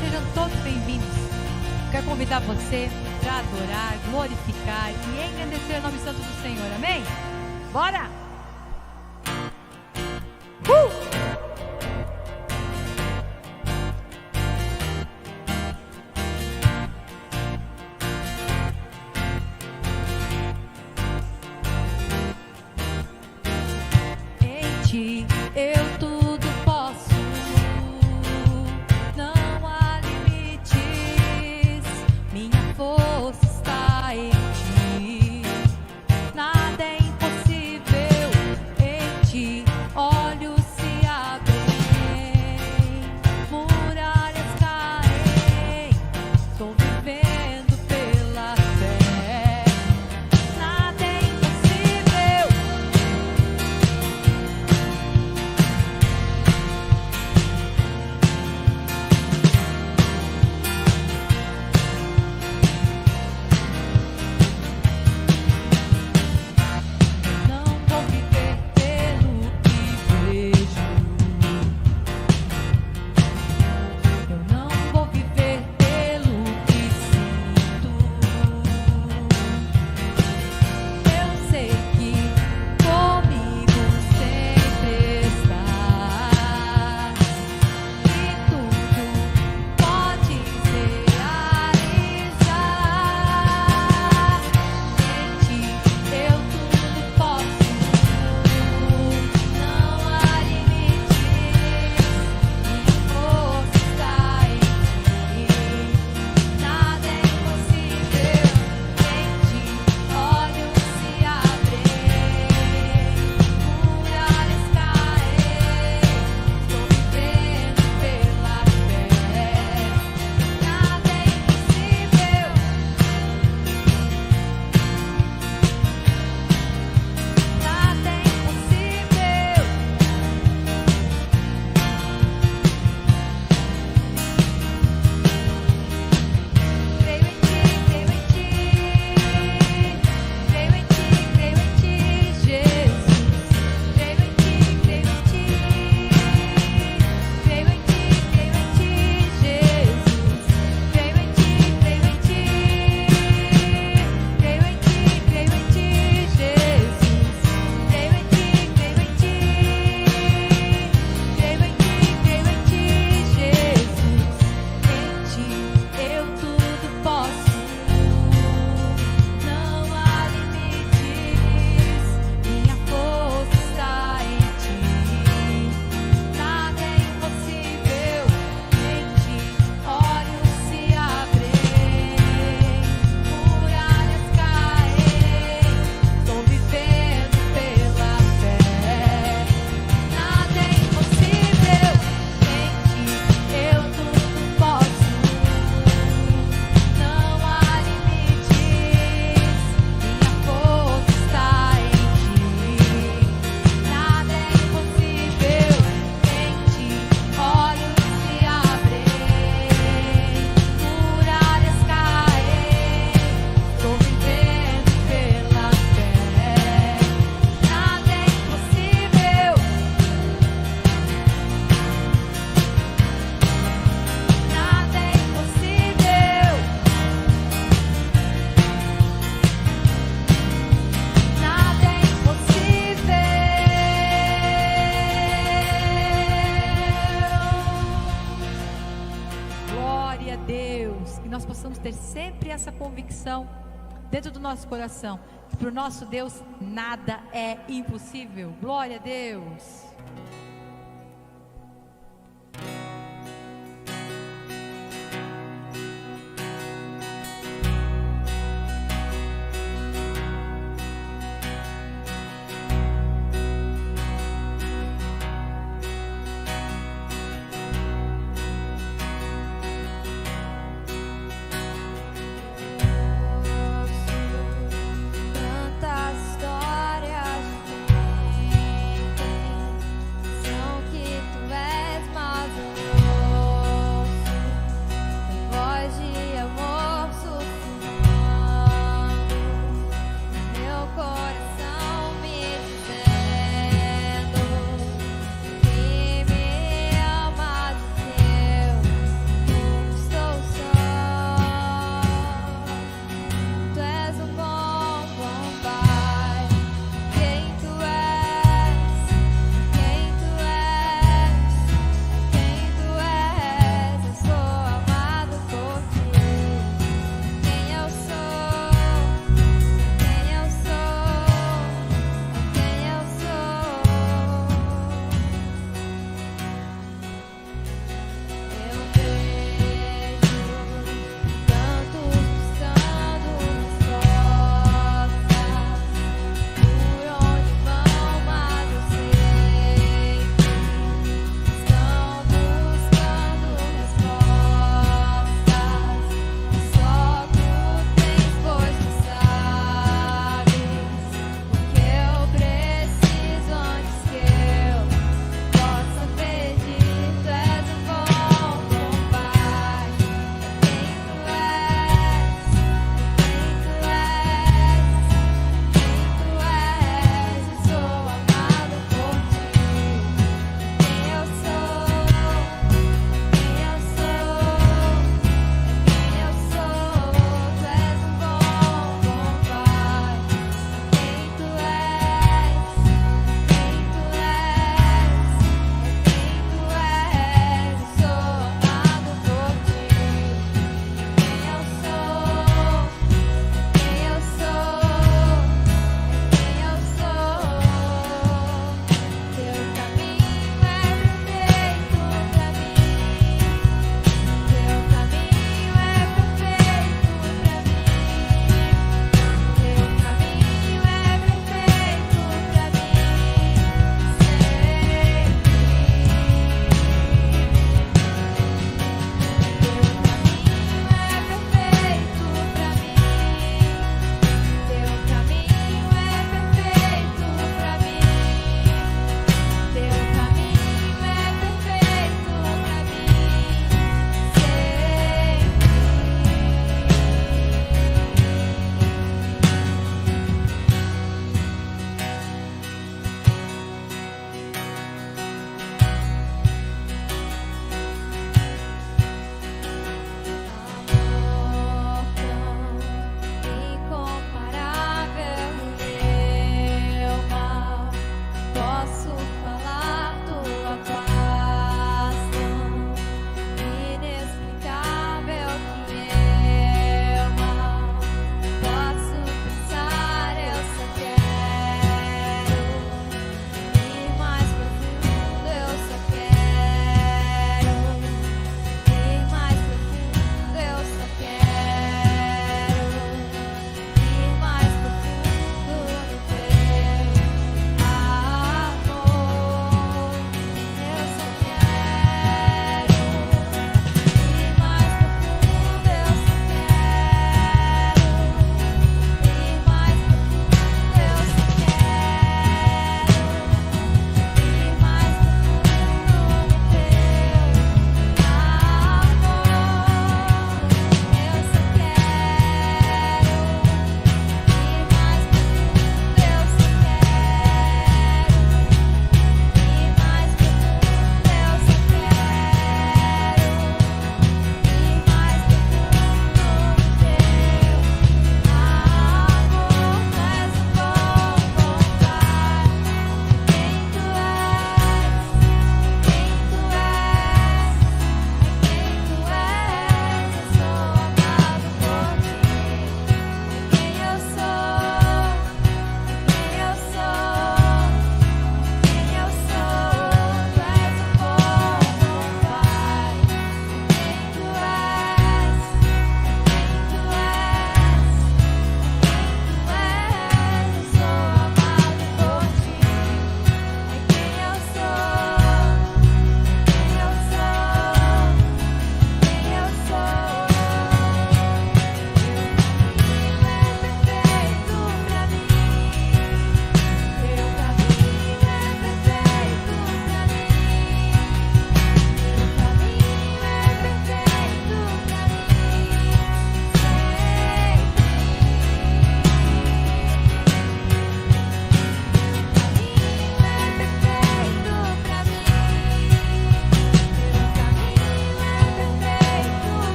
Sejam todos bem-vindos. Quero convidar você para adorar, glorificar e engrandecer o nome santo do Senhor. Amém? Bora! Em ti eu tudo posso. Não há limites. Minha força está em ti. Nada é impossível em ti. Olhos se abrem, muralhas caem. Estou vivendo pela fé. Nada é impossível. Não vou viver pelo que vejo. Eu não vou viver pelo que sinto. Eu sei que comigo sempre estás e tudo podes realizar. Em ti eu tudo posso. Não há limites. Minha força está em ti. Nada é impossível em ti. Olhos se abrem, muralhas caem. Estou vivendo pela fé. Nada é impossível. Nada é impossível. Creio em ti, creio em ti. Creio em ti, creio em ti, Jesus. Creio em ti, creio em ti. Creio em ti, creio em ti, Jesus. Creio em ti, creio em ti. Creio em ti, creio em ti, Jesus. Creio em ti, creio em ti. Creio em ti, creio em ti, Jesus. Em ti eu tudo posso. Não há limites. Minha força está em ti. Nada é impossível em ti. Olhos se abrem, muralhas caem. Estou vivendo pela fé. Nada é impossível em ti. Eu tudo posso. Não há limites. Minha força está em ti. Nada é impossível em ti. Olhos se abrem, muralhas caem. Estou vivendo pela fé. Nada é impossível. Nada é impossível. Nada é impossível. Glória a Deus. Que nós possamos ter sempre essa convicção dentro do nosso coração, que para o nosso Deus nada é impossível. Glória a Deus. Tantas histórias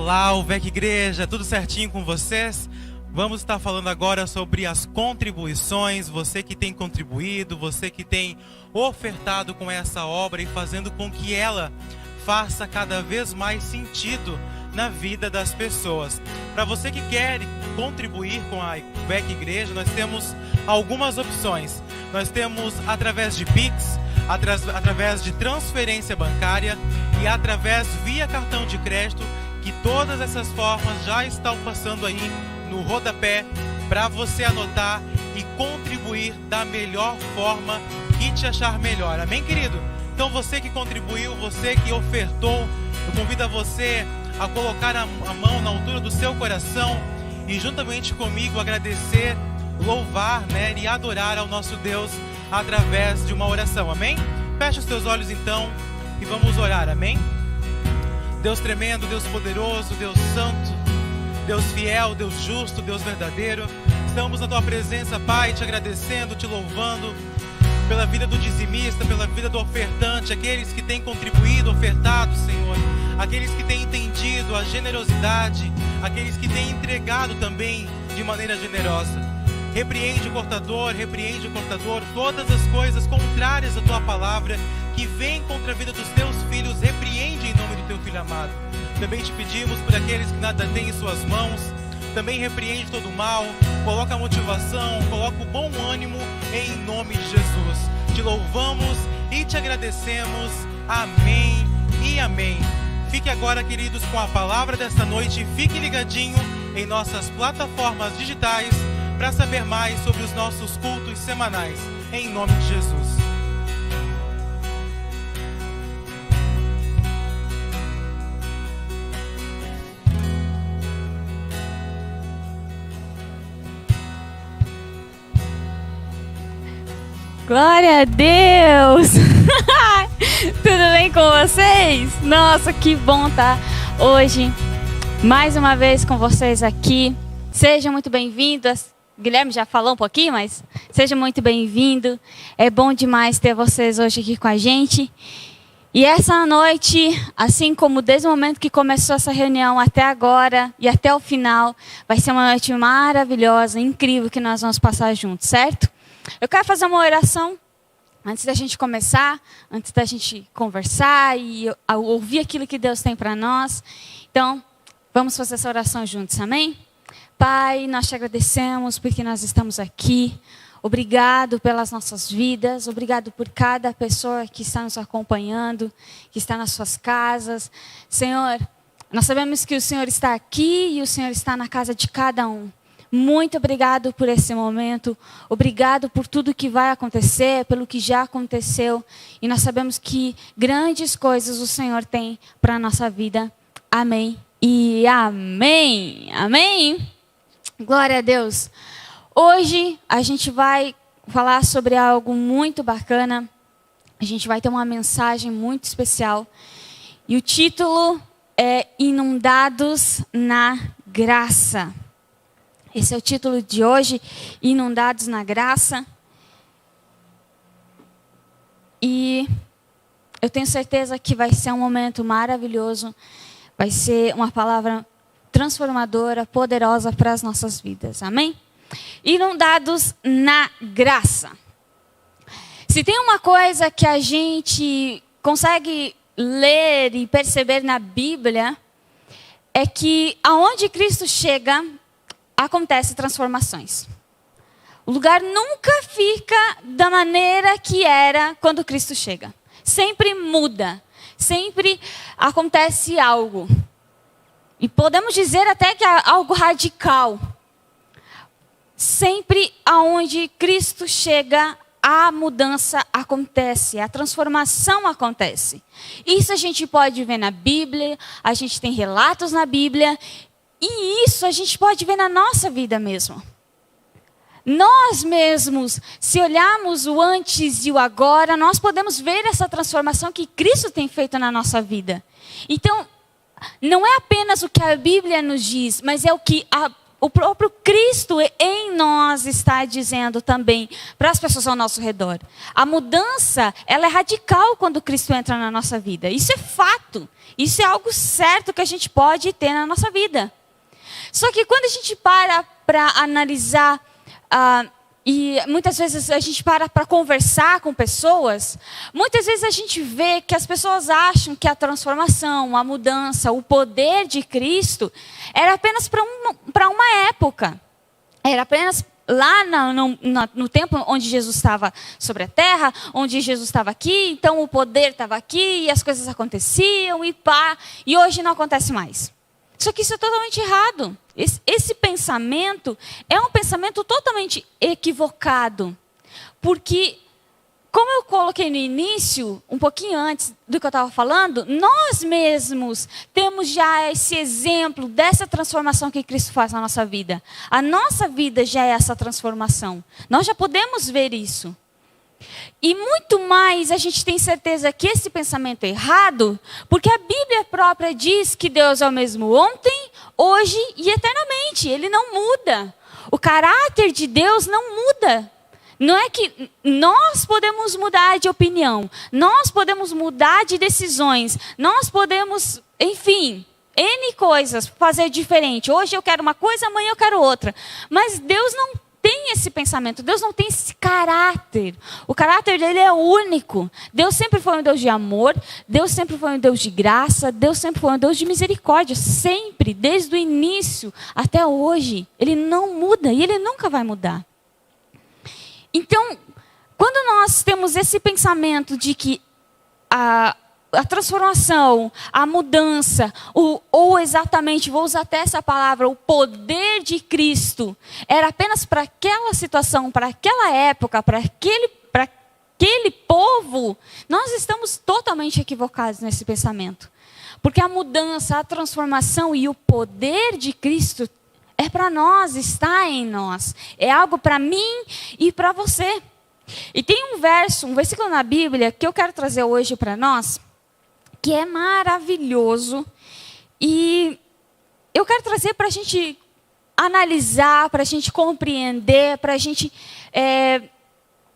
Olá, UVEC Igreja, tudo certinho com vocês? Vamos estar falando agora sobre as contribuições, você que tem contribuído, você que tem ofertado com essa obra e fazendo com que ela faça cada vez mais sentido na vida das pessoas. Para você que quer contribuir com a UVEC Igreja, nós temos algumas opções. Nós temos através de Pix, através de transferência bancária e através via cartão de crédito, que todas essas formas já estão passando aí no rodapé para você anotar e contribuir da melhor forma que te achar melhor. Amém, querido? Então você que contribuiu, você que ofertou, eu convido a você a colocar a mão na altura do seu coração e juntamente comigo agradecer, louvar, e adorar ao nosso Deus através de uma oração. Amém? Feche os teus olhos então e vamos orar. Amém? Deus tremendo, Deus poderoso, Deus santo, Deus fiel, Deus justo, Deus verdadeiro, estamos na tua presença, Pai, te agradecendo, te louvando pela vida do dizimista, pela vida do ofertante, aqueles que têm contribuído, ofertado, Senhor, aqueles que têm entendido a generosidade, aqueles que têm entregado também de maneira generosa. Repreende o cortador, todas as coisas contrárias à tua palavra que vêm contra a vida dos teus filhos, repreende em nome do teu Filho amado. Também te pedimos por aqueles que nada têm em suas mãos, também repreende todo o mal, coloca a motivação, coloca o bom ânimo em nome de Jesus. Te louvamos e te agradecemos. Amém e amém. Fique agora, queridos, com a palavra desta noite. Fique ligadinho em nossas plataformas digitais para saber mais sobre os nossos cultos semanais. Em nome de Jesus. Glória a Deus! Tudo bem com vocês? Nossa, que bom estar hoje mais uma vez com vocês aqui. Sejam muito bem-vindos. Guilherme já falou um pouquinho, mas seja muito bem-vindo. É bom demais ter vocês hoje aqui com a gente. E essa noite, assim como desde o momento que começou essa reunião até agora e até o final, vai ser uma noite maravilhosa, incrível que nós vamos passar juntos, certo? Eu quero fazer uma oração antes da gente começar, antes da gente conversar e ouvir aquilo que Deus tem para nós. Então, vamos fazer essa oração juntos, amém? Pai, nós te agradecemos porque nós estamos aqui. Obrigado pelas nossas vidas, obrigado por cada pessoa que está nos acompanhando, que está nas suas casas. Senhor, nós sabemos que o Senhor está aqui e o Senhor está na casa de cada um. Muito obrigado por esse momento, obrigado por tudo que vai acontecer, pelo que já aconteceu. E nós sabemos que grandes coisas o Senhor tem para a nossa vida. Amém e amém. Amém. Glória a Deus. Hoje a gente vai falar sobre algo muito bacana. A gente vai ter uma mensagem muito especial. E o título é Inundados na Graça. Esse é o título de hoje, Inundados na Graça. E eu tenho certeza que vai ser um momento maravilhoso. Vai ser uma palavra transformadora, poderosa para as nossas vidas. Amém? Inundados na graça. Se tem uma coisa que a gente consegue ler e perceber na Bíblia, é que aonde Cristo chega, acontecem transformações. O lugar nunca fica da maneira que era quando Cristo chega. Sempre muda. Sempre acontece algo. E podemos dizer até que é algo radical. Sempre aonde Cristo chega, a mudança acontece, a transformação acontece. Isso a gente pode ver na Bíblia, a gente tem relatos na Bíblia. E isso a gente pode ver na nossa vida mesmo. Nós mesmos, se olharmos o antes e o agora, nós podemos ver essa transformação que Cristo tem feito na nossa vida. Então, não é apenas o que a Bíblia nos diz, mas é o que o próprio Cristo em nós está dizendo também para as pessoas ao nosso redor. A mudança, ela é radical quando Cristo entra na nossa vida. Isso é fato. Isso é algo certo que a gente pode ter na nossa vida. Só que quando a gente para analisar, e muitas vezes a gente para conversar com pessoas, muitas vezes a gente vê que as pessoas acham que a transformação, a mudança, o poder de Cristo era apenas para uma época. Era apenas lá no tempo onde Jesus estava sobre a terra, onde Jesus estava aqui, então o poder estava aqui e as coisas aconteciam e hoje não acontece mais. Só que isso é totalmente errado. Esse pensamento é um pensamento totalmente equivocado. Porque, como eu coloquei no início, um pouquinho antes do que eu estava falando, nós mesmos temos já esse exemplo dessa transformação que Cristo faz na nossa vida. A nossa vida já é essa transformação. Nós já podemos ver isso. E muito mais a gente tem certeza que esse pensamento é errado, porque a Bíblia própria diz que Deus é o mesmo ontem, hoje e eternamente. Ele não muda. O caráter de Deus não muda. Não é que nós podemos mudar de opinião, nós podemos mudar de decisões, nós podemos, enfim, N coisas fazer diferente. Hoje eu quero uma coisa, amanhã eu quero outra. Mas Deus não tem esse pensamento, Deus não tem esse caráter. O caráter dele é único. Deus sempre foi um Deus de amor, Deus sempre foi um Deus de graça, Deus sempre foi um Deus de misericórdia, sempre, desde o início até hoje. Ele não muda e ele nunca vai mudar. Então, quando nós temos esse pensamento de que a transformação, a mudança, ou exatamente, vou usar até essa palavra, o poder de Cristo, era apenas para aquela situação, para aquela época, para aquele povo, nós estamos totalmente equivocados nesse pensamento. Porque a mudança, a transformação e o poder de Cristo é para nós, está em nós. É algo para mim e para você. E tem um versículo na Bíblia que eu quero trazer hoje para nós, que é maravilhoso, e eu quero trazer para a gente analisar, para a gente compreender, para a gente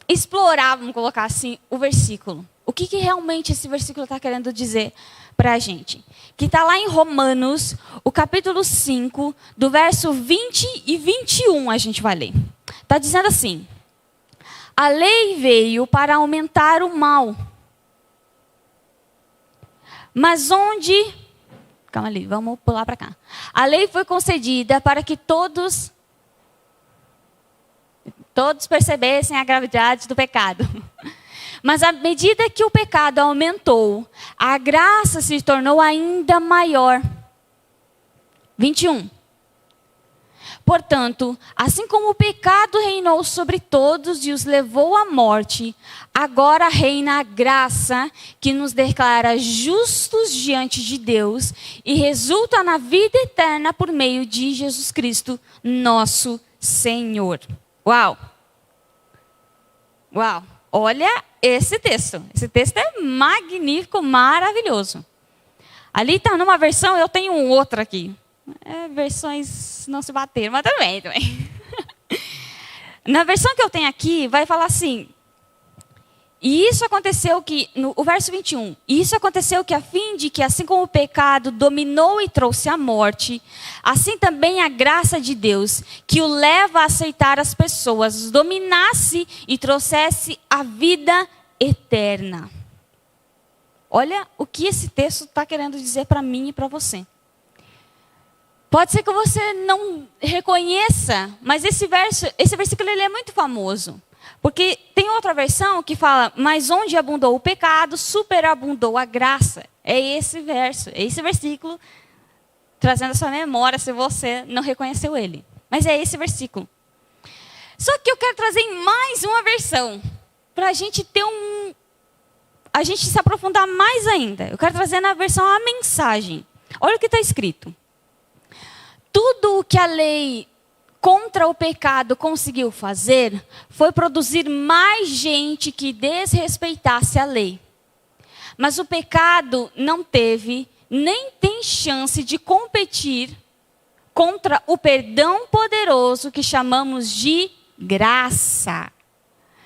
explorar, vamos colocar assim, o versículo. O que realmente esse versículo está querendo dizer para a gente? Que está lá em Romanos, o capítulo 5, do verso 20 e 21, a gente vai ler. Está dizendo assim: a lei veio para aumentar o mal. Mas onde... Calma ali, vamos pular para cá. A lei foi concedida para que todos percebessem a gravidade do pecado. Mas à medida que o pecado aumentou, a graça se tornou ainda maior. 21. Portanto, assim como o pecado reinou sobre todos e os levou à morte, agora reina a graça que nos declara justos diante de Deus e resulta na vida eterna por meio de Jesus Cristo, nosso Senhor. Uau! Uau! Olha esse texto. Esse texto é magnífico, maravilhoso. Ali está numa versão, eu tenho outra aqui. Versões não se bateram, mas também. Na versão que eu tenho aqui, vai falar assim: e isso aconteceu que, o verso 21, e isso aconteceu que a fim de que, assim como o pecado dominou e trouxe a morte, assim também a graça de Deus, que o leva a aceitar as pessoas, dominasse e trouxesse a vida eterna. Olha o que esse texto está querendo dizer para mim e para você. Pode ser que você não reconheça, mas esse versículo ele é muito famoso. Porque tem outra versão que fala: mas onde abundou o pecado, superabundou a graça. É esse verso, é esse versículo, trazendo a sua memória se você não reconheceu ele. Mas é esse versículo. Só que eu quero trazer mais uma versão, para a gente ter a gente se aprofundar mais ainda. Eu quero trazer na versão a mensagem. Olha o que está escrito. Tudo o que a lei contra o pecado conseguiu fazer foi produzir mais gente que desrespeitasse a lei. Mas o pecado não teve, nem tem chance de competir contra o perdão poderoso que chamamos de graça.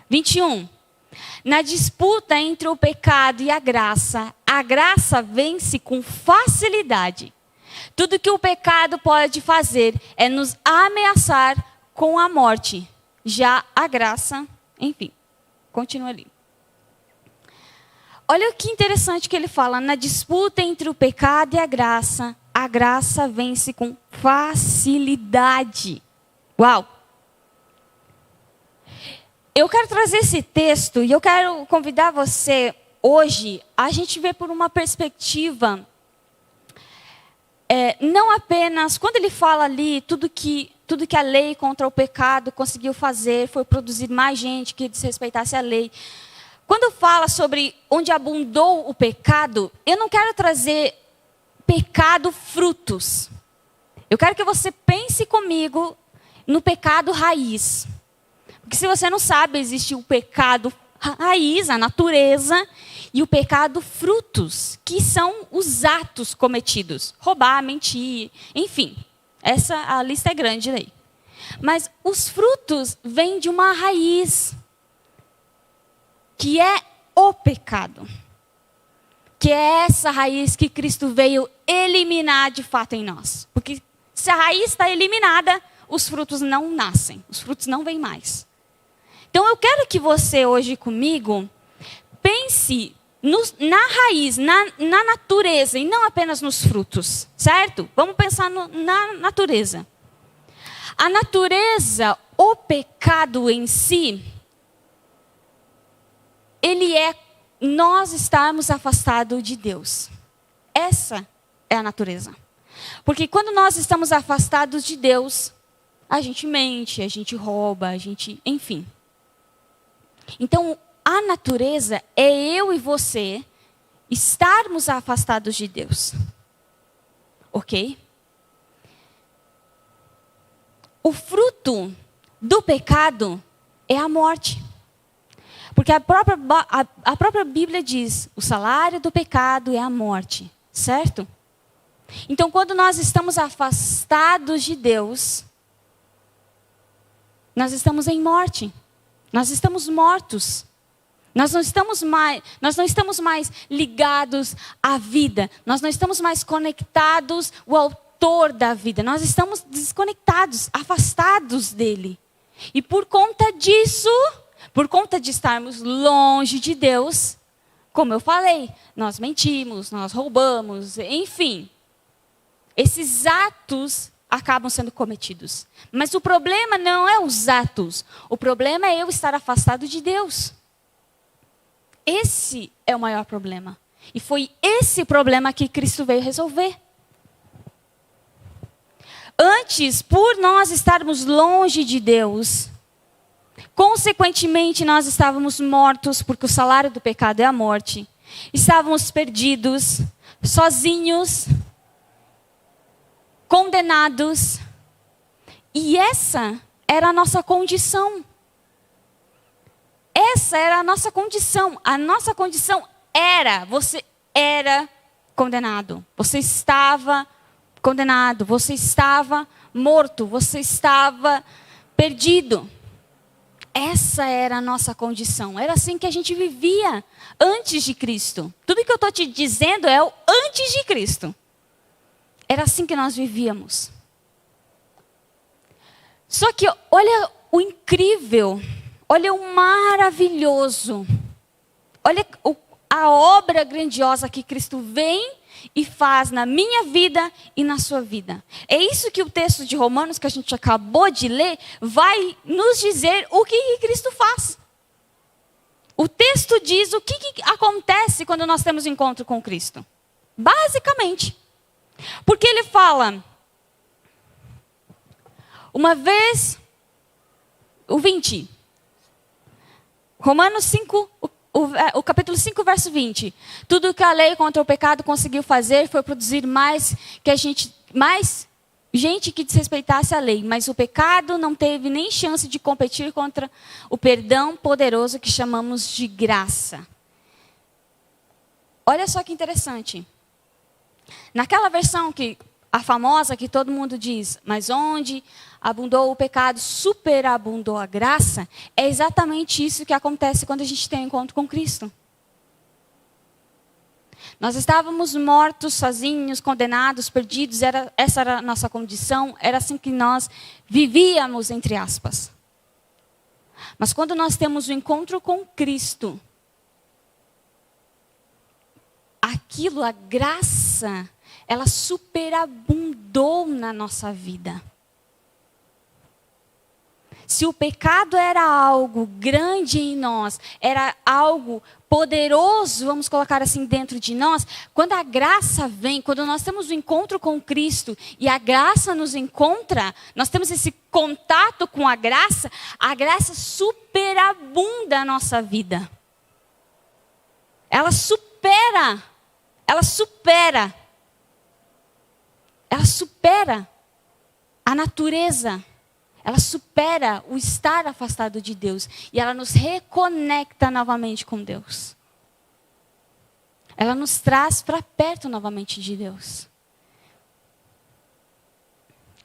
21. Na disputa entre o pecado e a graça vence com facilidade. Tudo que o pecado pode fazer é nos ameaçar com a morte. Já a graça, enfim, continua ali. Olha que interessante que ele fala, na disputa entre o pecado e a graça vence com facilidade. Uau! Eu quero trazer esse texto e eu quero convidar você hoje a gente ver por uma perspectiva, não apenas, quando ele fala ali, tudo que a lei contra o pecado conseguiu fazer foi produzir mais gente que desrespeitasse a lei. Quando fala sobre onde abundou o pecado, eu não quero trazer pecado frutos. Eu quero que você pense comigo no pecado raiz. Porque se você não sabe, existe o pecado raiz, a natureza, e o pecado frutos, que são os atos cometidos. Roubar, mentir, enfim. A lista é grande aí. Mas os frutos vêm de uma raiz, que é o pecado. Que é essa raiz que Cristo veio eliminar de fato em nós. Porque se a raiz está eliminada, os frutos não nascem, os frutos não vêm mais. Então eu quero que você hoje comigo pense na raiz, na natureza e não apenas nos frutos, certo? Vamos pensar na natureza. A natureza, o pecado em si, ele é nós estarmos afastados de Deus. Essa é a natureza. Porque quando nós estamos afastados de Deus, a gente mente, a gente rouba, enfim. Então, a natureza é eu e você estarmos afastados de Deus. Ok? O fruto do pecado é a morte. Porque a própria Bíblia diz, o salário do pecado é a morte. Certo? Então, quando nós estamos afastados de Deus, nós estamos em morte. Nós estamos mortos. Nós não estamos mais ligados à vida. Nós não estamos mais conectados ao autor da vida. Nós estamos desconectados, afastados dele. E por conta disso, por conta de estarmos longe de Deus, como eu falei, nós mentimos, nós roubamos, enfim. Esses atos acabam sendo cometidos. Mas o problema não é os atos. O problema é eu estar afastado de Deus. Esse é o maior problema. E foi esse problema que Cristo veio resolver. Antes, por nós estarmos longe de Deus, consequentemente nós estávamos mortos, porque o salário do pecado é a morte. Estávamos perdidos, sozinhos, condenados. E essa era a nossa condição. Essa era a nossa condição. A nossa condição era, você era condenado. Você estava condenado. Você estava morto. Você estava perdido. Essa era a nossa condição. Era assim que a gente vivia antes de Cristo. Tudo que eu estou te dizendo é o antes de Cristo. Era assim que nós vivíamos. Só que olha o incrível, olha o maravilhoso, olha a obra grandiosa que Cristo vem e faz na minha vida e na sua vida. É isso que o texto de Romanos que a gente acabou de ler vai nos dizer o que Cristo faz. O texto diz o que acontece quando nós temos encontro com Cristo. Basicamente. Porque ele fala, uma vez, o 20, Romanos 5, o capítulo 5, verso 20. Tudo que a lei contra o pecado conseguiu fazer foi produzir mais gente que desrespeitasse a lei. Mas o pecado não teve nem chance de competir contra o perdão poderoso que chamamos de graça. Olha só que interessante. Naquela versão a famosa que todo mundo diz, mas onde abundou o pecado, superabundou a graça, é exatamente isso que acontece quando a gente tem um encontro com Cristo. Nós estávamos mortos, sozinhos, condenados, perdidos, essa era a nossa condição, era assim que nós vivíamos, entre aspas. Mas quando nós temos o encontro com Cristo, aquilo, a graça, ela superabundou na nossa vida. Se o pecado era algo grande em nós, era algo poderoso, vamos colocar assim, dentro de nós, quando a graça vem, quando nós temos o encontro com Cristo e a graça nos encontra, nós temos esse contato com a graça superabunda a nossa vida. Ela supera a natureza. Ela supera o estar afastado de Deus. E ela nos reconecta novamente com Deus. Ela nos traz para perto novamente de Deus.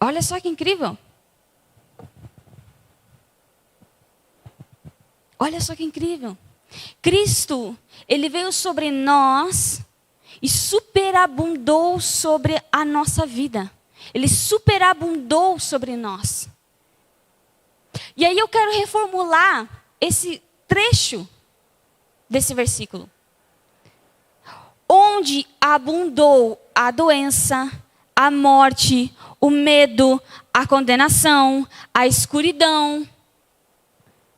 Olha só que incrível. Olha só que incrível. Cristo, ele veio sobre nós e superabundou sobre a nossa vida. Ele superabundou sobre nós. E aí eu quero reformular esse trecho desse versículo. Onde abundou a doença, a morte, o medo, a condenação, a escuridão,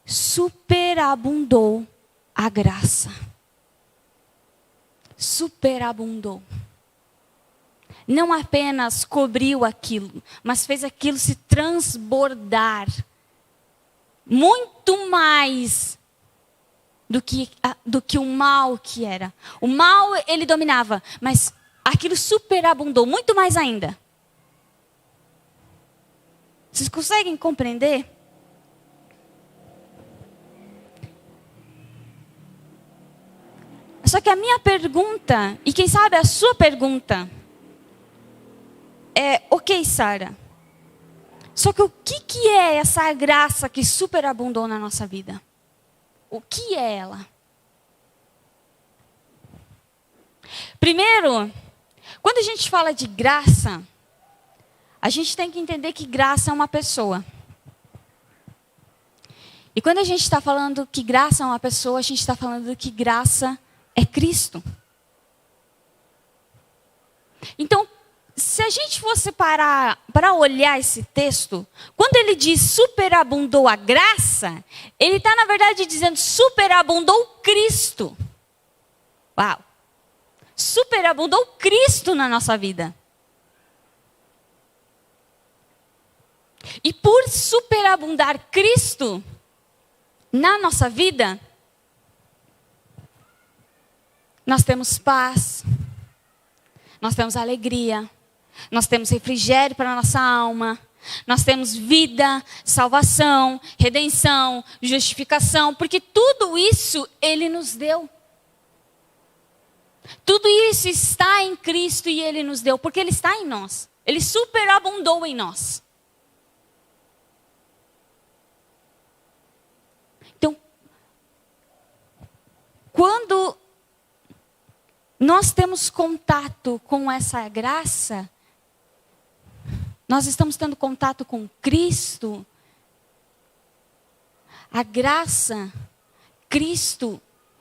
superabundou a graça. Superabundou. Não apenas cobriu aquilo, mas fez aquilo se transbordar. Muito mais do que o mal que era. O mal ele dominava, mas aquilo superabundou, muito mais ainda. Vocês conseguem compreender? Só que a minha pergunta, e quem sabe a sua pergunta, é: ok, Sara, só que o que é essa graça que superabundou na nossa vida? O que é ela? Primeiro, quando a gente fala de graça, a gente tem que entender que graça é uma pessoa. E quando a gente está falando que graça é uma pessoa, a gente está falando que graça é Cristo. Então, se a gente fosse parar para olhar esse texto, quando ele diz superabundou a graça, ele está, na verdade, dizendo superabundou Cristo. Uau! Superabundou Cristo na nossa vida. E por superabundar Cristo na nossa vida, nós temos paz, nós temos alegria, nós temos refrigério para a nossa alma, nós temos vida, salvação, redenção, justificação, porque tudo isso Ele nos deu. Tudo isso está em Cristo e Ele nos deu, porque Ele está em nós. Ele superabundou em nós. Então, quando nós temos contato com essa graça, nós estamos tendo contato com Cristo. A graça, Cristo,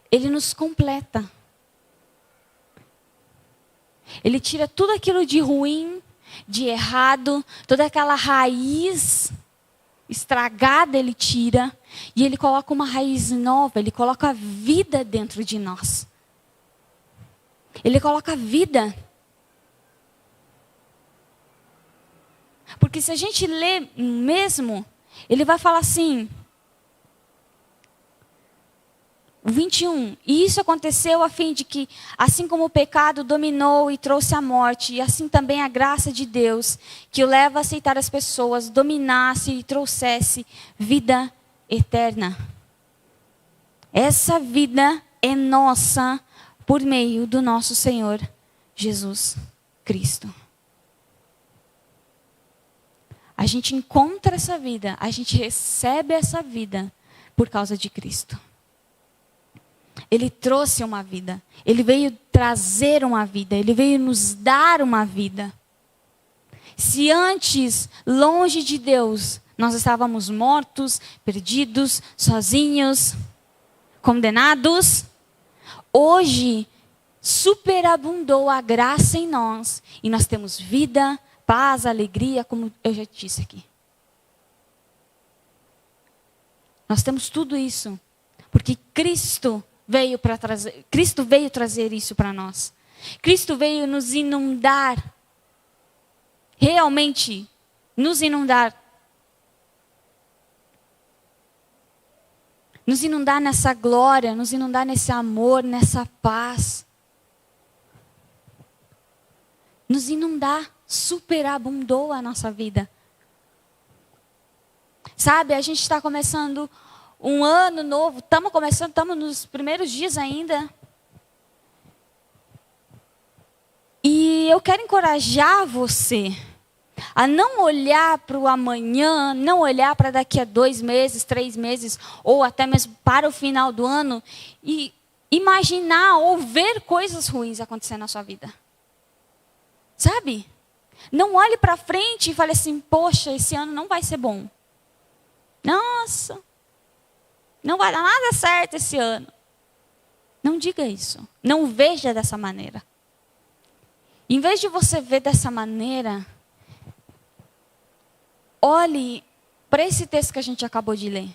Ele nos completa. Ele tira tudo aquilo de ruim, de errado, toda aquela raiz estragada Ele tira. E Ele coloca uma raiz nova, Ele coloca a vida dentro de nós. Ele coloca a vida. Porque se a gente lê mesmo, ele vai falar assim, 21, e isso aconteceu a fim de que, assim como o pecado dominou e trouxe a morte, e assim também a graça de Deus, que o leva a aceitar as pessoas, dominasse e trouxesse vida eterna. Essa vida é nossa por meio do nosso Senhor Jesus Cristo. A gente encontra essa vida, a gente recebe essa vida por causa de Cristo. Ele trouxe uma vida, Ele veio trazer uma vida, Ele veio nos dar uma vida. Se antes, longe de Deus, nós estávamos mortos, perdidos, sozinhos, condenados, hoje superabundou a graça em nós e nós temos vida, paz, alegria, como eu já disse aqui. Nós temos tudo isso porque Cristo veio trazer isso para nós. Cristo veio nos inundar, realmente nos inundar. Nos inundar nessa glória, nos inundar nesse amor, nessa paz. Nos inundar, superabundou a nossa vida. Sabe, a gente está começando um ano novo, estamos nos primeiros dias ainda. E eu quero encorajar você a não olhar para o amanhã, não olhar para daqui a 2 meses, 3 meses, ou até mesmo para o final do ano, e imaginar ou ver coisas ruins acontecendo na sua vida. Sabe? Não olhe para frente e fale assim, poxa, esse ano não vai ser bom. Nossa, não vai dar nada certo esse ano. Não diga isso. Não veja dessa maneira. Em vez de você ver dessa maneira, olhe para esse texto que a gente acabou de ler.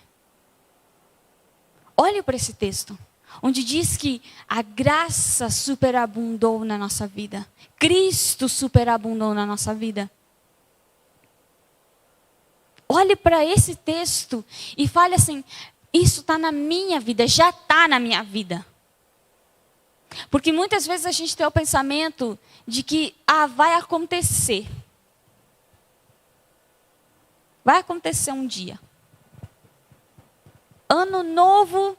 Olhe para esse texto, onde diz que a graça superabundou na nossa vida. Cristo superabundou na nossa vida. Olhe para esse texto e fale assim, isso está na minha vida, já está na minha vida. Porque muitas vezes a gente tem o pensamento de que vai acontecer. Vai acontecer um dia. Ano novo,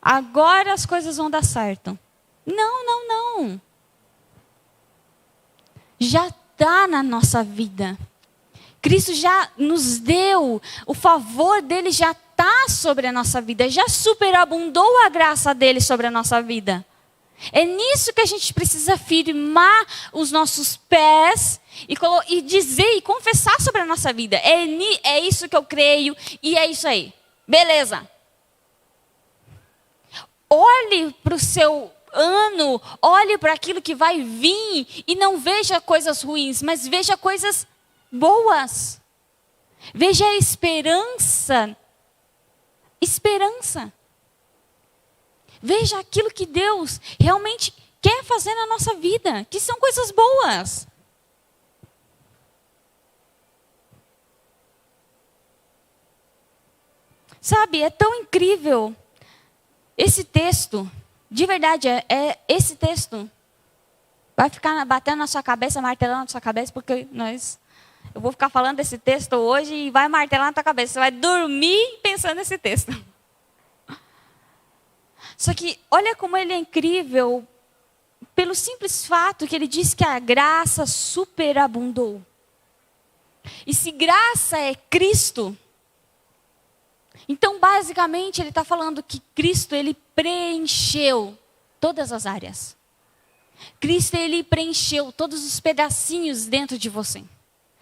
agora as coisas vão dar certo. Não. Já está na nossa vida. Cristo já nos deu, o favor dele já está sobre a nossa vida. Já superabundou a graça dele sobre a nossa vida. É nisso que a gente precisa firmar os nossos pés e dizer e confessar sobre a nossa vida. É isso que eu creio e é isso aí. Beleza. Olhe para o seu ano, olhe para aquilo que vai vir e não veja coisas ruins, mas veja coisas boas. Veja a esperança. Esperança. Veja aquilo que Deus realmente quer fazer na nossa vida, que são coisas boas. Sabe, é tão incrível. Esse texto, de verdade, esse texto vai ficar batendo na sua cabeça, martelando na sua cabeça, porque eu vou ficar falando desse texto hoje e vai martelar na tua cabeça. Você vai dormir pensando nesse texto. Só que olha como ele é incrível, pelo simples fato que ele diz que a graça superabundou. E se graça é Cristo, então basicamente ele está falando que Cristo ele preencheu todas as áreas. Cristo ele preencheu todos os pedacinhos dentro de você.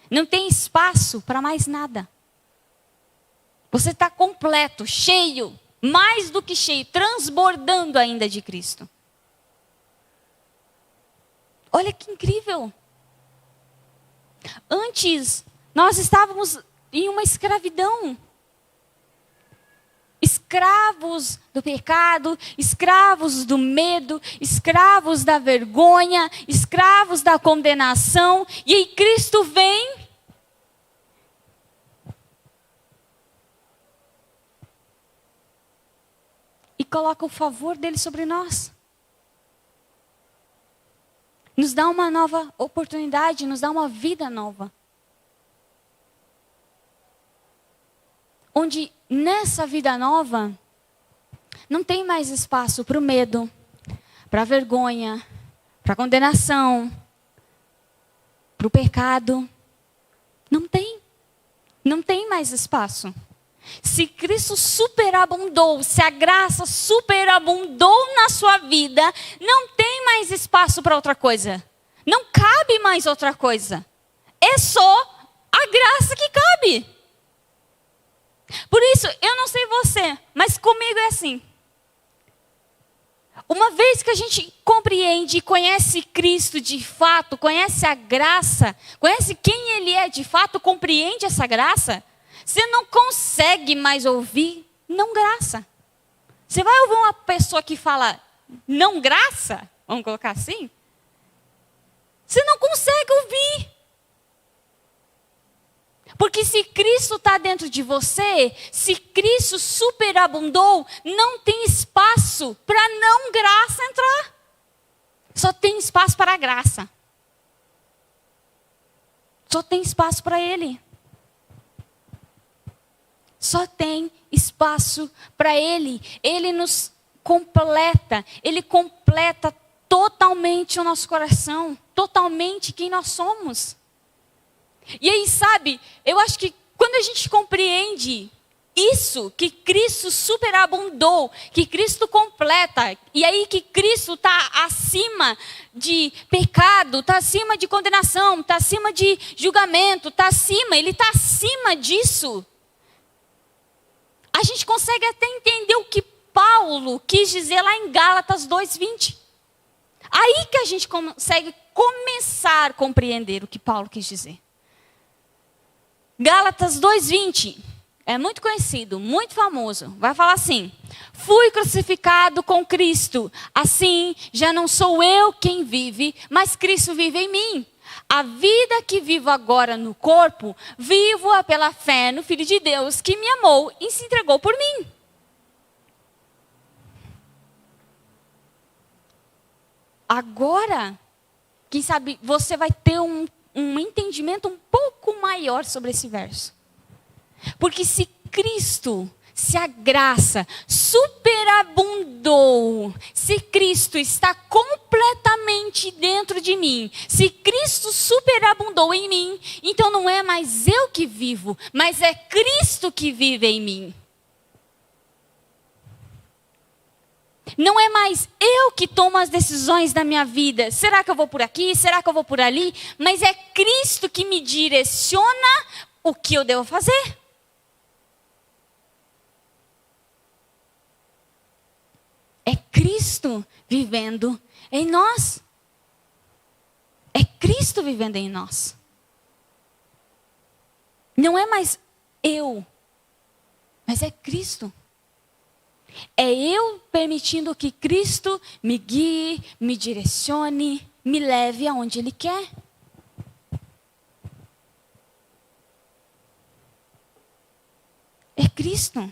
Não tem espaço para mais nada. Você está completo, cheio. Mais do que cheio, transbordando ainda de Cristo. Olha que incrível. Antes, nós estávamos em uma escravidão. Escravos do pecado, escravos do medo, escravos da vergonha, escravos da condenação. E aí Cristo vem e coloca o favor dele sobre nós. Nos dá uma nova oportunidade, nos dá uma vida nova. Onde nessa vida nova, não tem mais espaço para o medo, para a vergonha, para a condenação, para o pecado. Não tem. Não tem mais espaço. Se Cristo superabundou, se a graça superabundou na sua vida, não tem mais espaço para outra coisa. Não cabe mais outra coisa. É só a graça que cabe. Por isso, eu não sei você, mas comigo é assim. Uma vez que a gente compreende e conhece Cristo de fato, conhece a graça, conhece quem Ele é de fato, compreende essa graça, você não consegue mais ouvir não graça. Você vai ouvir uma pessoa que fala não graça, vamos colocar assim? Você não consegue ouvir. Porque se Cristo está dentro de você, se Cristo superabundou, não tem espaço para não graça entrar. Só tem espaço para a graça. Só tem espaço para Ele. Só tem espaço para Ele. Ele nos completa. Ele completa totalmente o nosso coração. Totalmente quem nós somos. E aí, sabe, eu acho que quando a gente compreende isso, que Cristo superabundou, que Cristo completa, e aí que Cristo está acima de pecado, está acima de condenação, está acima de julgamento, Ele está acima disso. A gente consegue até entender o que Paulo quis dizer lá em Gálatas 2:20. Aí que a gente consegue começar a compreender o que Paulo quis dizer. Gálatas 2:20, é muito conhecido, muito famoso. Vai falar assim: fui crucificado com Cristo, assim já não sou eu quem vive, mas Cristo vive em mim. A vida que vivo agora no corpo, vivo-a pela fé no Filho de Deus, que me amou e se entregou por mim. Agora, quem sabe você vai ter um entendimento um pouco maior sobre esse verso. Porque se Cristo, se a graça superabundou, se Cristo está completamente dentro de mim, se Cristo superabundou em mim, então não é mais eu que vivo, mas é Cristo que vive em mim. Não é mais eu que tomo as decisões da minha vida. Será que eu vou por aqui? Será que eu vou por ali? Mas é Cristo que me direciona o que eu devo fazer. É Cristo vivendo em nós. É Cristo vivendo em nós. Não é mais eu, mas é Cristo. É eu permitindo que Cristo me guie, me direcione, me leve aonde Ele quer. É Cristo.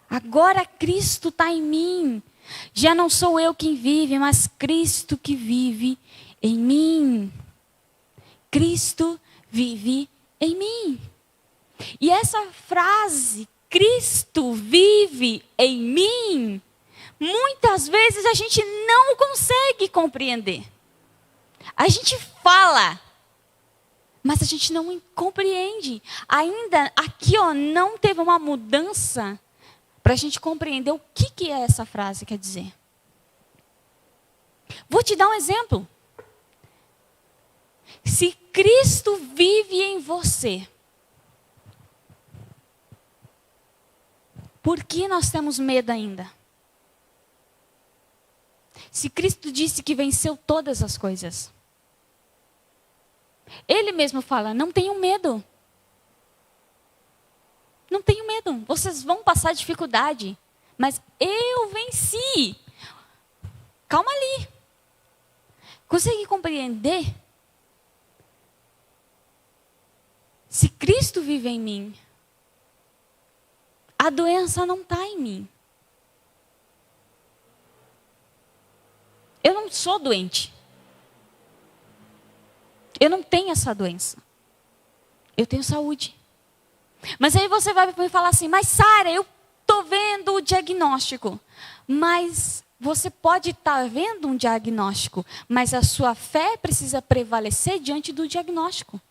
Agora Cristo está em mim. Já não sou eu quem vive, mas Cristo que vive em mim. Cristo vive em mim. E essa frase, Cristo vive em mim, muitas vezes a gente não consegue compreender. A gente fala, mas a gente não compreende. Ainda aqui, não teve uma mudança para a gente compreender o que essa frase quer dizer. Vou te dar um exemplo. Se Cristo vive em você, por que nós temos medo ainda? Se Cristo disse que venceu todas as coisas. Ele mesmo fala, não tenham medo. Não tenham medo, vocês vão passar dificuldade. Mas eu venci. Calma ali. Consegue compreender? Se Cristo vive em mim, a doença não está em mim. Eu não sou doente. Eu não tenho essa doença. Eu tenho saúde. Mas aí você vai me falar assim, mas Sara, eu estou vendo o diagnóstico. Mas você pode estar vendo um diagnóstico, mas a sua fé precisa prevalecer diante do diagnóstico.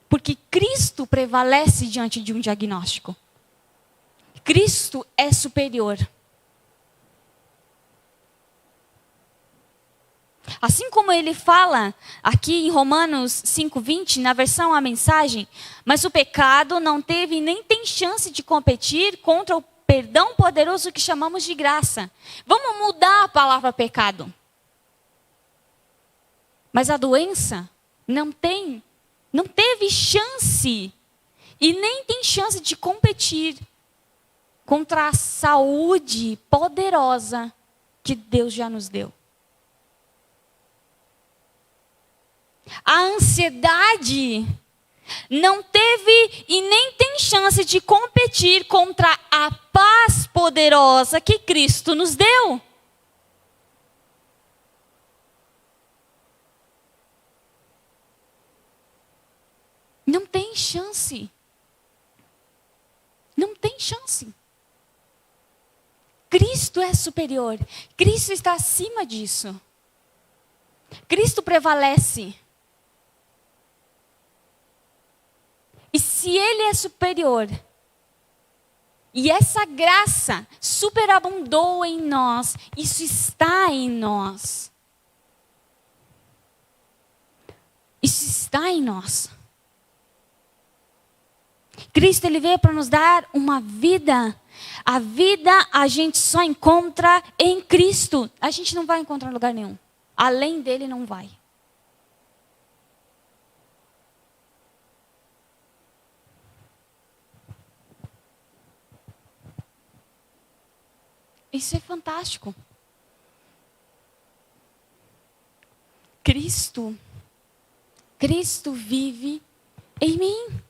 Porque Cristo prevalece diante de um diagnóstico. Cristo é superior. Assim como ele fala aqui em Romanos 5:20, na versão A Mensagem, mas o pecado não teve nem tem chance de competir contra o perdão poderoso que chamamos de graça. Vamos mudar a palavra pecado. Mas a doença não teve chance e nem tem chance de competir contra a saúde poderosa que Deus já nos deu. A ansiedade não teve e nem tem chance de competir contra a paz poderosa que Cristo nos deu. Não tem chance. Não tem chance. Cristo é superior. Cristo está acima disso. Cristo prevalece. E se Ele é superior, e essa graça superabundou em nós, isso está em nós. Isso está em nós. Cristo, Ele veio para nos dar uma vida. A vida a gente só encontra em Cristo. A gente não vai encontrar em lugar nenhum. Além dele não vai. Isso é fantástico. Cristo vive em mim.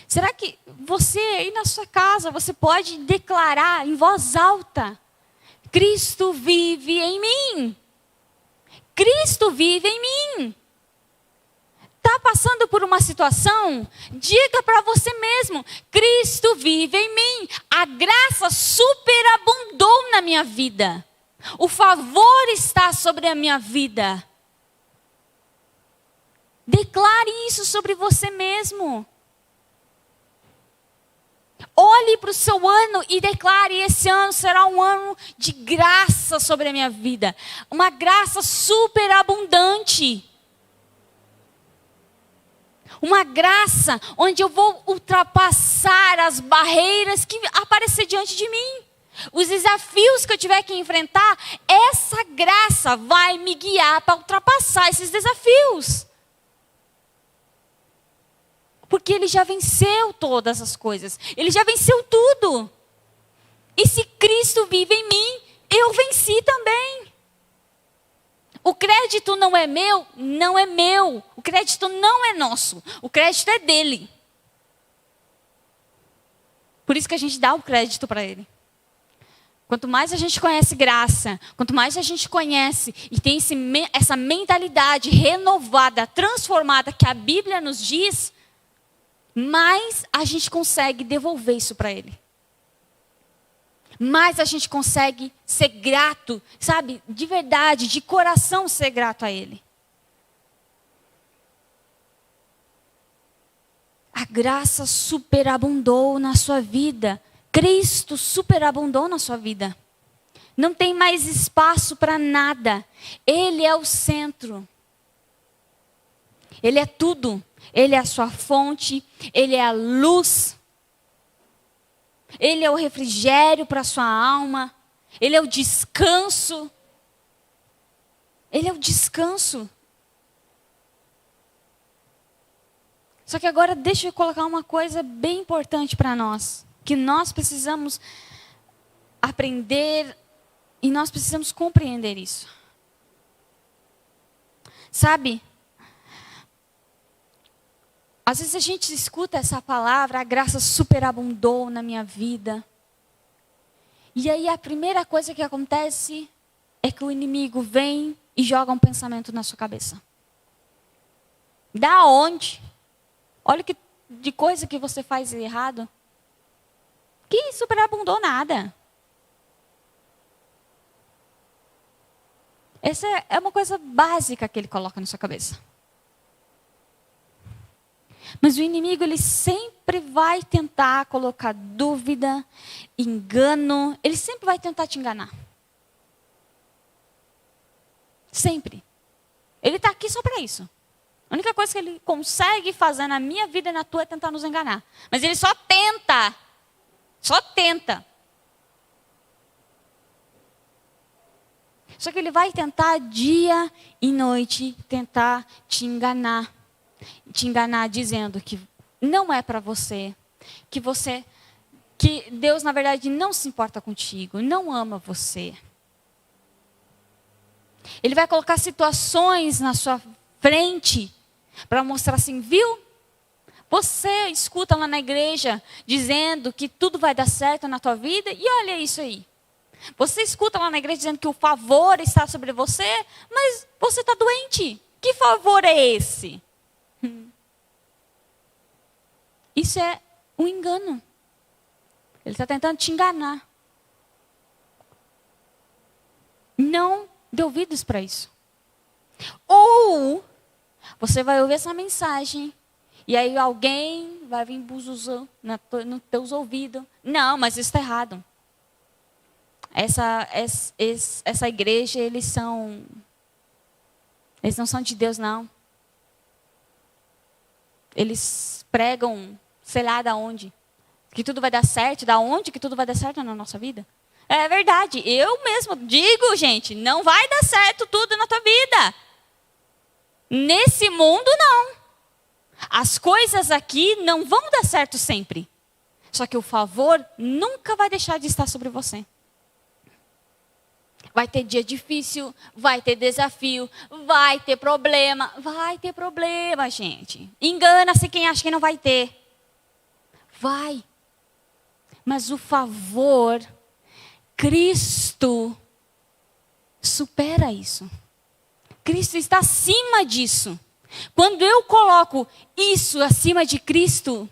Será que você aí na sua casa, você pode declarar em voz alta: Cristo vive em mim. Cristo vive em mim. Está passando por uma situação? Diga para você mesmo: Cristo vive em mim. A graça superabundou na minha vida. O favor está sobre a minha vida. Declare isso sobre você mesmo. Olhe para o seu ano e declare: esse ano será um ano de graça sobre a minha vida. Uma graça superabundante. Uma graça onde eu vou ultrapassar as barreiras que aparecer diante de mim. Os desafios que eu tiver que enfrentar, essa graça vai me guiar para ultrapassar esses desafios. Porque Ele já venceu todas as coisas. Ele já venceu tudo. E se Cristo vive em mim, eu venci também. O crédito não é meu, não é meu. O crédito não é nosso. O crédito é dele. Por isso que a gente dá o crédito para Ele. Quanto mais a gente conhece graça, quanto mais a gente conhece e tem essa mentalidade renovada, transformada que a Bíblia nos diz, mais a gente consegue devolver isso para Ele. Mais a gente consegue ser grato, sabe? De verdade, de coração ser grato a Ele. A graça superabundou na sua vida. Cristo superabundou na sua vida. Não tem mais espaço para nada. Ele é o centro. Ele é tudo. Ele é a sua fonte. Ele é a luz. Ele é o refrigério para a sua alma. Ele é o descanso. Ele é o descanso. Só que agora deixa eu colocar uma coisa bem importante para nós. Que nós precisamos aprender e nós precisamos compreender isso. Sabe? Às vezes a gente escuta essa palavra: a graça superabundou na minha vida. E aí a primeira coisa que acontece é que o inimigo vem e joga um pensamento na sua cabeça. Da onde? Olha que de coisa que você faz errado. Que superabundou nada. Essa é uma coisa básica que ele coloca na sua cabeça. Mas o inimigo, ele sempre vai tentar colocar dúvida, engano. Ele sempre vai tentar te enganar. Sempre. Ele está aqui só para isso. A única coisa que ele consegue fazer na minha vida e na tua é tentar nos enganar. Mas ele só tenta. Só tenta. Só que ele vai tentar dia e noite, tentar te enganar. Te enganar dizendo que não é para você. Que Deus, na verdade, não se importa contigo. Não ama você. Ele vai colocar situações na sua frente para mostrar assim, viu? Você escuta lá na igreja dizendo que tudo vai dar certo na tua vida e olha isso aí. Você escuta lá na igreja dizendo que o favor está sobre você, mas você está doente. Que favor é esse? Isso é um engano. Ele está tentando te enganar. Não dê ouvidos para isso. Ou você vai ouvir essa mensagem e aí alguém vai vir buzuzão nos teus ouvidos. Não, mas isso está errado. Essa igreja, eles não são de Deus, não. Eles pregam, sei lá da onde, que tudo vai dar certo. Da onde que tudo vai dar certo na nossa vida? É verdade, eu mesmo digo, gente, não vai dar certo tudo na tua vida. Nesse mundo, não. As coisas aqui não vão dar certo sempre. Só que o favor nunca vai deixar de estar sobre você. Vai ter dia difícil, vai ter desafio, vai ter problema. Vai ter problema, gente. Engana-se quem acha que não vai ter. Vai. Mas o favor, Cristo, supera isso. Cristo está acima disso. Quando eu coloco isso acima de Cristo,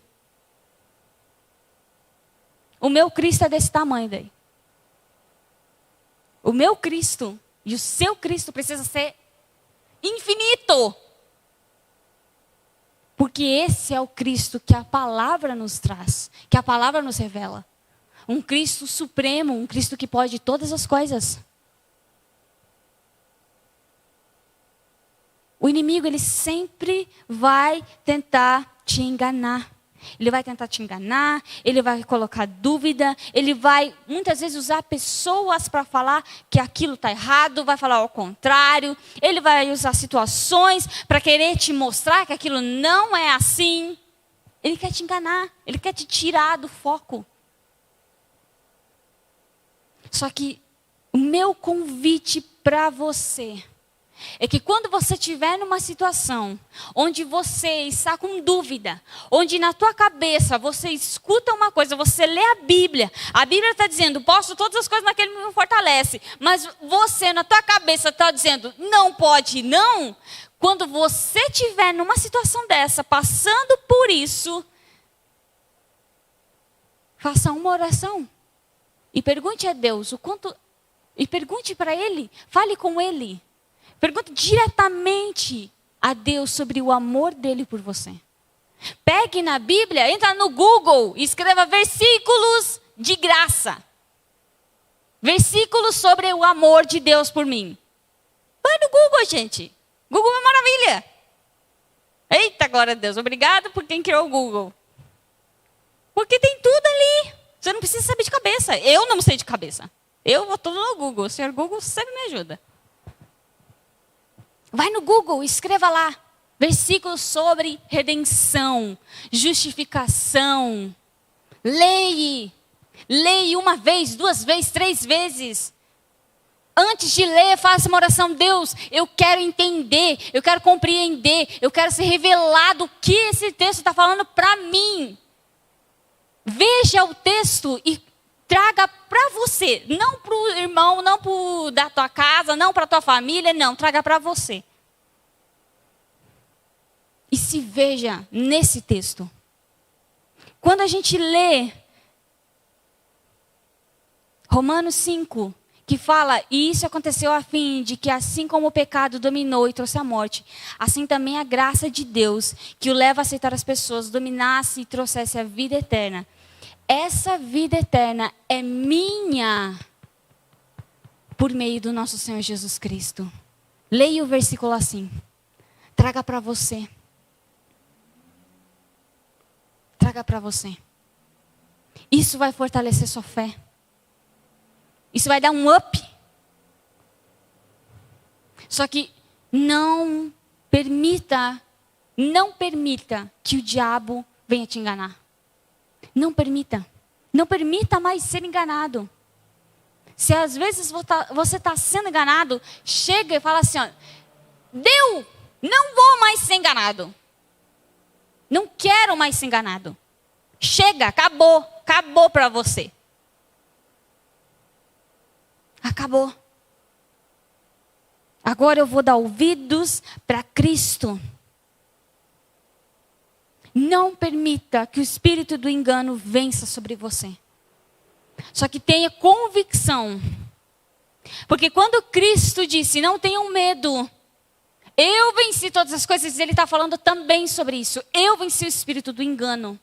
o meu Cristo é desse tamanho daí. O meu Cristo e o seu Cristo precisa ser infinito. Porque esse é o Cristo que a palavra nos traz, que a palavra nos revela. Um Cristo supremo, um Cristo que pode todas as coisas. O inimigo, ele sempre vai tentar te enganar. Ele vai tentar te enganar, ele vai colocar dúvida, ele vai muitas vezes usar pessoas para falar que aquilo está errado, vai falar ao contrário. Ele vai usar situações para querer te mostrar que aquilo não é assim. Ele quer te enganar, ele quer te tirar do foco. Só que o meu convite para você é que quando você estiver numa situação onde você está com dúvida, onde na tua cabeça você escuta uma coisa, você lê a Bíblia está dizendo, posso todas as coisas naquele que me fortalece, mas você na tua cabeça está dizendo, não pode, não. Quando você estiver numa situação dessa, passando por isso, faça uma oração e pergunte a Deus e pergunte para Ele, fale com Ele. Pergunte diretamente a Deus sobre o amor dele por você. Pegue na Bíblia, entra no Google e escreva versículos de graça. Versículos sobre o amor de Deus por mim. Vai no Google, gente. Google é maravilha. Eita, glória a Deus. Obrigado por quem criou o Google. Porque tem tudo ali. Você não precisa saber de cabeça. Eu não sei de cabeça. Eu vou tudo no Google. O senhor Google sempre me ajuda. Vai no Google, escreva lá. Versículos sobre redenção, justificação. Leia. Leia uma vez, 2 vezes, 3 vezes. Antes de ler, faça uma oração. Deus, eu quero entender, eu quero compreender, eu quero ser revelado o que esse texto está falando para mim. Veja o texto e traga para você, não para o irmão, não para da tua casa, não para a tua família, não, traga para você. E se veja nesse texto. Quando a gente lê Romanos 5, que fala, e isso aconteceu a fim de que assim como o pecado dominou e trouxe a morte, assim também a graça de Deus, que o leva a aceitar as pessoas, dominasse e trouxesse a vida eterna. Essa vida eterna é minha por meio do nosso Senhor Jesus Cristo. Leia o versículo assim. Traga para você. Traga para você. Isso vai fortalecer sua fé. Isso vai dar um up. Só que não permita que o diabo venha te enganar. Não permita. Não permita mais ser enganado. Se às vezes você está sendo enganado, chega e fala assim, ó, deu, não vou mais ser enganado. Não quero mais ser enganado. Chega, acabou para você. Acabou. Agora eu vou dar ouvidos para Cristo. Não permita que o espírito do engano vença sobre você. Só que tenha convicção. Porque quando Cristo disse, não tenham medo, eu venci todas as coisas, ele está falando também sobre isso. Eu venci o espírito do engano.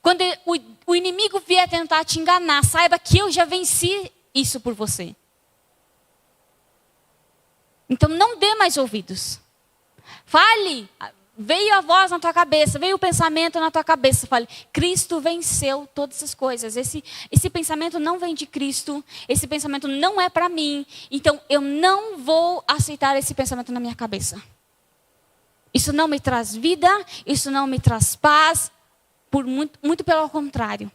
Quando o inimigo vier tentar te enganar, saiba que eu já venci isso por você. Então não dê mais ouvidos. Fale. Veio a voz na tua cabeça, veio o pensamento na tua cabeça. Fale, Cristo venceu todas as coisas. Esse pensamento não vem de Cristo. Esse pensamento não é para mim. Então eu não vou aceitar esse pensamento na minha cabeça. Isso não me traz vida, isso não me traz paz. Muito pelo contrário.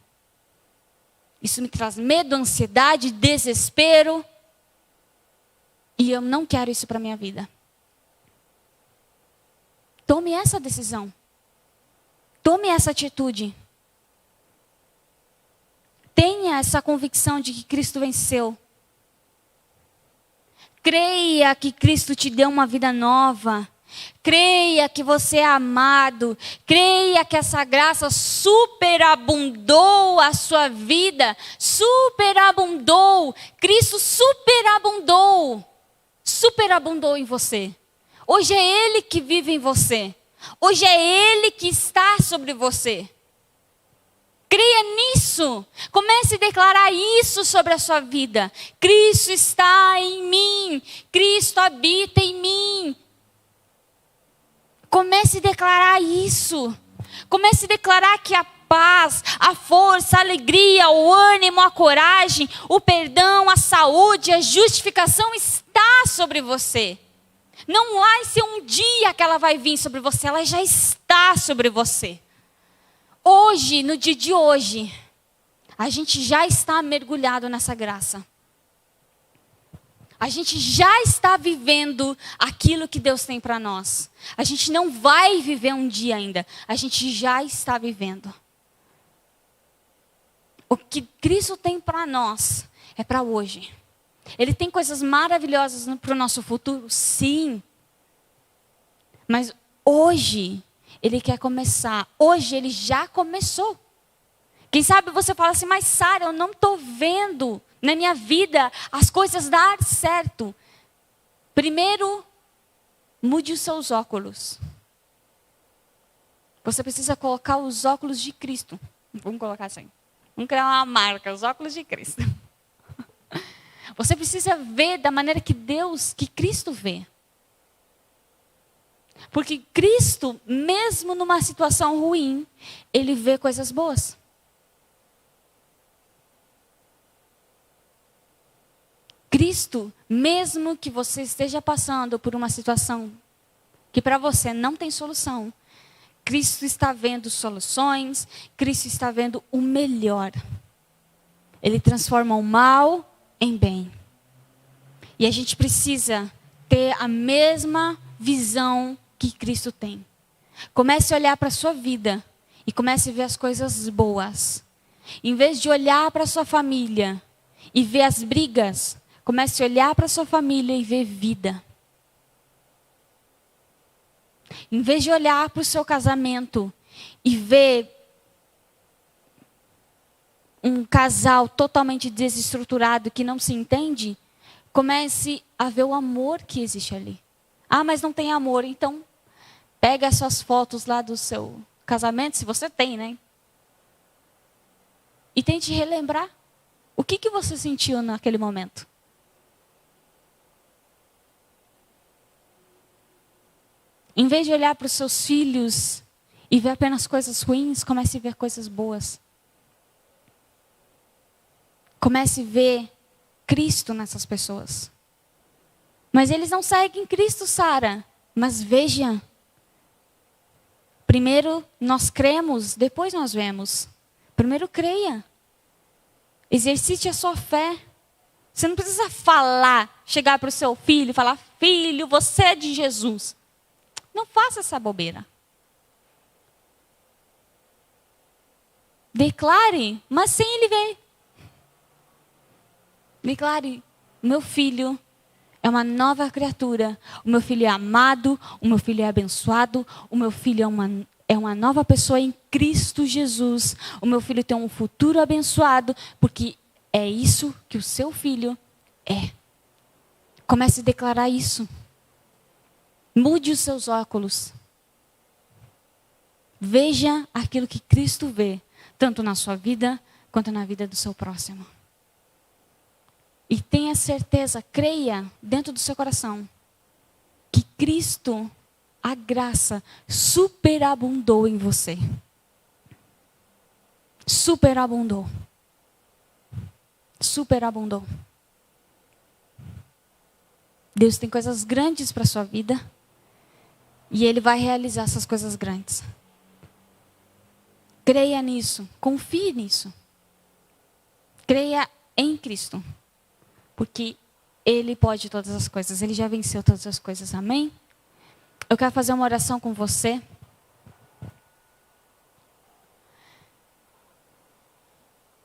Isso me traz medo, ansiedade, desespero. E eu não quero isso para a minha vida. Tome essa decisão. Tome essa atitude. Tenha essa convicção de que Cristo venceu. Creia que Cristo te deu uma vida nova. Creia que você é amado. Creia que essa graça superabundou a sua vida. Superabundou. Cristo superabundou. Superabundou em você. Hoje é Ele que vive em você. Hoje é Ele que está sobre você. Creia nisso. Comece a declarar isso sobre a sua vida. Cristo está em mim. Cristo habita em mim. Comece a declarar isso. Comece a declarar que a paz, a força, a alegria, o ânimo, a coragem, o perdão, a saúde, a justificação está sobre você. Não vai ser um dia que ela vai vir sobre você, ela já está sobre você. Hoje, no dia de hoje, a gente já está mergulhado nessa graça. A gente já está vivendo aquilo que Deus tem para nós. A gente não vai viver um dia ainda, a gente já está vivendo. O que Cristo tem para nós é para hoje. Ele tem coisas maravilhosas para o nosso futuro? Sim. Mas hoje, Ele quer começar. Hoje, Ele já começou. Quem sabe você fala assim, mas Sara, eu não estou vendo na minha vida as coisas dar certo. Primeiro, mude os seus óculos. Você precisa colocar os óculos de Cristo. Vamos colocar assim. Vamos criar uma marca, os óculos de Cristo. Você precisa ver da maneira que Cristo vê. Porque Cristo, mesmo numa situação ruim, Ele vê coisas boas. Cristo, mesmo que você esteja passando por uma situação que para você não tem solução, Cristo está vendo soluções, Cristo está vendo o melhor. Ele transforma o mal em bem. E a gente precisa ter a mesma visão que Cristo tem. Comece a olhar para a sua vida e comece a ver as coisas boas. Em vez de olhar para a sua família e ver as brigas, comece a olhar para a sua família e ver vida. Em vez de olhar para o seu casamento e ver um casal totalmente desestruturado que não se entende, comece a ver o amor que existe ali. Ah, mas não tem amor. Então, pega as suas fotos lá do seu casamento, se você tem, né? E tente relembrar. O que você sentiu naquele momento? Em vez de olhar para os seus filhos e ver apenas coisas ruins, comece a ver coisas boas. Comece a ver Cristo nessas pessoas. Mas eles não seguem Cristo, Sara. Mas veja. Primeiro nós cremos, depois nós vemos. Primeiro creia. Exercite a sua fé. Você não precisa falar, chegar para o seu filho e falar: filho, você é de Jesus. Não faça essa bobeira. Declare, mas sem ele ver. Declare: meu filho é uma nova criatura. O meu filho é amado, o meu filho é abençoado, o meu filho é uma nova pessoa em Cristo Jesus. O meu filho tem um futuro abençoado, porque é isso que o seu filho é. Comece a declarar isso. Mude os seus óculos. Veja aquilo que Cristo vê, tanto na sua vida, quanto na vida do seu próximo. E tenha certeza, creia dentro do seu coração, que Cristo, a graça, superabundou em você. Superabundou. Superabundou. Deus tem coisas grandes para a sua vida. E Ele vai realizar essas coisas grandes. Creia nisso. Confie nisso. Creia em Cristo. Porque Ele pode todas as coisas. Ele já venceu todas as coisas. Amém? Eu quero fazer uma oração com você.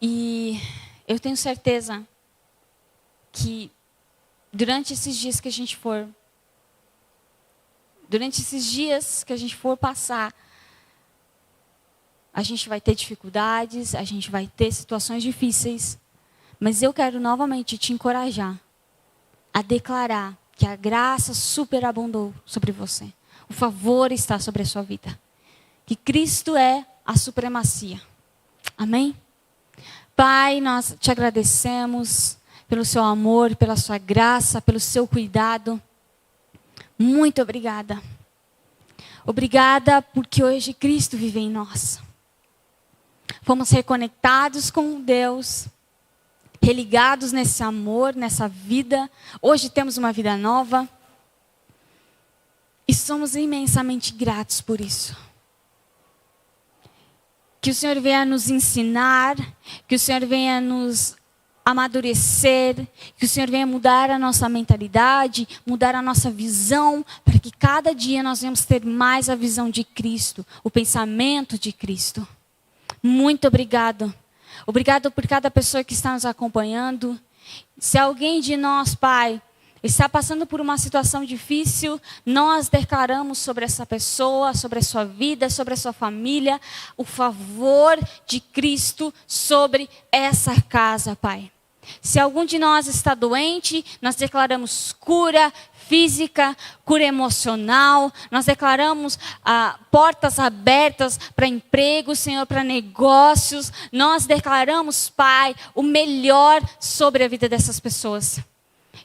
E eu tenho certeza que durante esses dias que a gente for passar, a gente vai ter dificuldades, a gente vai ter situações difíceis, mas eu quero novamente te encorajar a declarar que a graça superabundou sobre você. O favor está sobre a sua vida. Que Cristo é a supremacia. Amém? Pai, nós te agradecemos pelo seu amor, pela sua graça, pelo seu cuidado. Muito obrigada. Obrigada porque hoje Cristo vive em nós. Fomos reconectados com Deus, religados nesse amor, nessa vida. Hoje temos uma vida nova. E somos imensamente gratos por isso. Que o Senhor venha nos ensinar, que o Senhor venha nos amadurecer, que o Senhor venha mudar a nossa mentalidade, mudar a nossa visão, para que cada dia nós venhamos ter mais a visão de Cristo, o pensamento de Cristo. Muito obrigado. Obrigado por cada pessoa que está nos acompanhando. Se alguém de nós, Pai, está passando por uma situação difícil, nós declaramos sobre essa pessoa, sobre a sua vida, sobre a sua família, o favor de Cristo sobre essa casa, Pai. Se algum de nós está doente, nós declaramos cura física, cura emocional, nós declaramos portas abertas para emprego, Senhor, para negócios. Nós declaramos, Pai, o melhor sobre a vida dessas pessoas.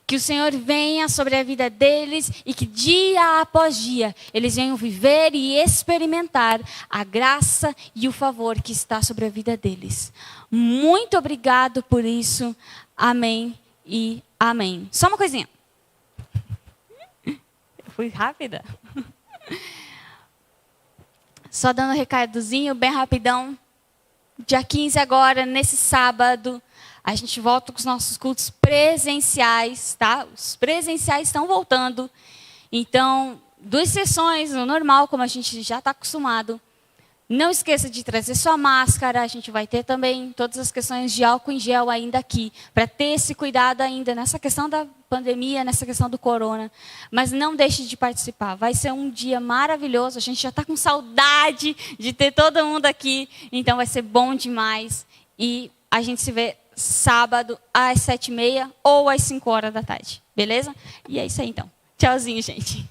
Que o Senhor venha sobre a vida deles e que dia após dia eles venham viver e experimentar a graça e o favor que está sobre a vida deles. Muito obrigado por isso. Amém e amém. Só uma coisinha. Eu fui rápida. Só dando um recadozinho bem rapidão. Dia 15 agora, nesse sábado, a gente volta com os nossos cultos presenciais, tá? Os presenciais estão voltando. Então, 2 sessões, no normal, como a gente já está acostumado. Não esqueça de trazer sua máscara. A gente vai ter também todas as questões de álcool em gel ainda aqui, para ter esse cuidado ainda nessa questão da pandemia, nessa questão do corona. Mas não deixe de participar. Vai ser um dia maravilhoso. A gente já está com saudade de ter todo mundo aqui. Então vai ser bom demais. E A gente se vê sábado às 7h30 ou às 5 horas da tarde. Beleza? E é isso aí então. Tchauzinho, gente.